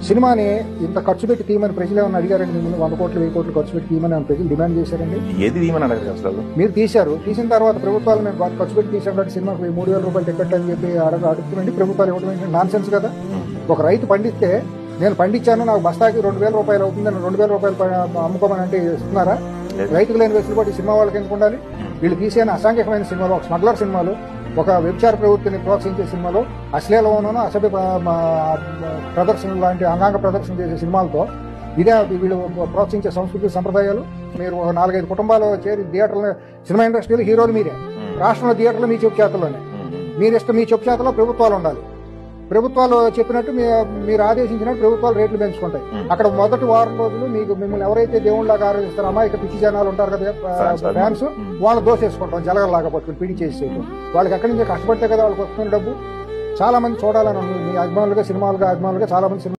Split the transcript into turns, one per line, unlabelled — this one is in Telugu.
సినిమాని ఇంత ఖర్చు పెట్టి తీయమని ప్రజలు ఏమన్నా అడిగారండి? మిమ్మల్ని 100 కోట్లు 1000 కోట్లు ఖర్చు పెట్టి తీయమని ప్రజలు డిమాండ్ చేశారండి?
ఏది తీయమని అడగరు అసలు.
మీరు తీశారు, తీసిన తర్వాత ప్రభుత్వాలు మేము ఖర్చు పెట్టి తీసాం కాబట్టి సినిమాకి 3000 రూపాయలు టికెట్ అని చెప్పి అడుగుతుందండి. ప్రభుత్వాలు ఇవ్వడం నాన్ సెన్స్ కదా. ఒక రైతు పండిస్తే నేను పండించాను, నాకు బస్తాకి 2000 రూపాయలు అవుతుంది, నేను 2000 రూపాయలు అమ్ముకోమని అంటే ఇస్తున్నారా? రైతుకు లేని వెసులుబాటు సినిమా వాళ్ళకి ఎందుకు ఉండాలి? వీళ్ళు తీసేన అసాంఘికమైన సినిమాలు, ఒక స్మగ్లర్ సినిమాలు, ఒక వ్యభిచార ప్రవృత్తిని ప్రోత్సహించే సినిమాలు, అశ్లీలలోనూ అసభ్య ప్రదర్శనలు లాంటి అంగాంగ ప్రదర్శన చేసే సినిమాలతో ఇదే వీళ్ళు ప్రోత్సహించే సంస్కృతి సంప్రదాయాలు. మీరు 4-5 కుటుంబాలు చేరి థియేటర్లు, సినిమా ఇండస్ట్రీలో హీరోలు మీరే, రాష్ట్రంలో థియేటర్లు మీ చెప్పు చేతల్లోనే, మీ చెప్పు చేతలో ప్రభుత్వాలు ఉండాలి. ప్రభుత్వాలు చెప్పినట్టు మీరు ఆదేశించినట్టు ప్రభుత్వాలు రేట్లు పెంచుకుంటాయి. అక్కడ మొదటి వారం రోజులు మిమ్మల్ని ఎవరైతే దేవుళ్ళలాగా ఆరాధిస్తారో అమాయక పిచ్చి జనాలు ఉంటారు కదా ఫ్యాన్స్, వాళ్ళు దోసేసుకుంటాం జలగల్లాగా పట్టుకుని పిడి చేసి. వాళ్ళకి ఎక్కడి నుంచి కష్టపడితే కదా వాళ్ళకి వస్తున్న డబ్బు. చాలా మంది చూడాలని ఉంది, మీ అభిమానులుగా సినిమాలుగా చాలా మంది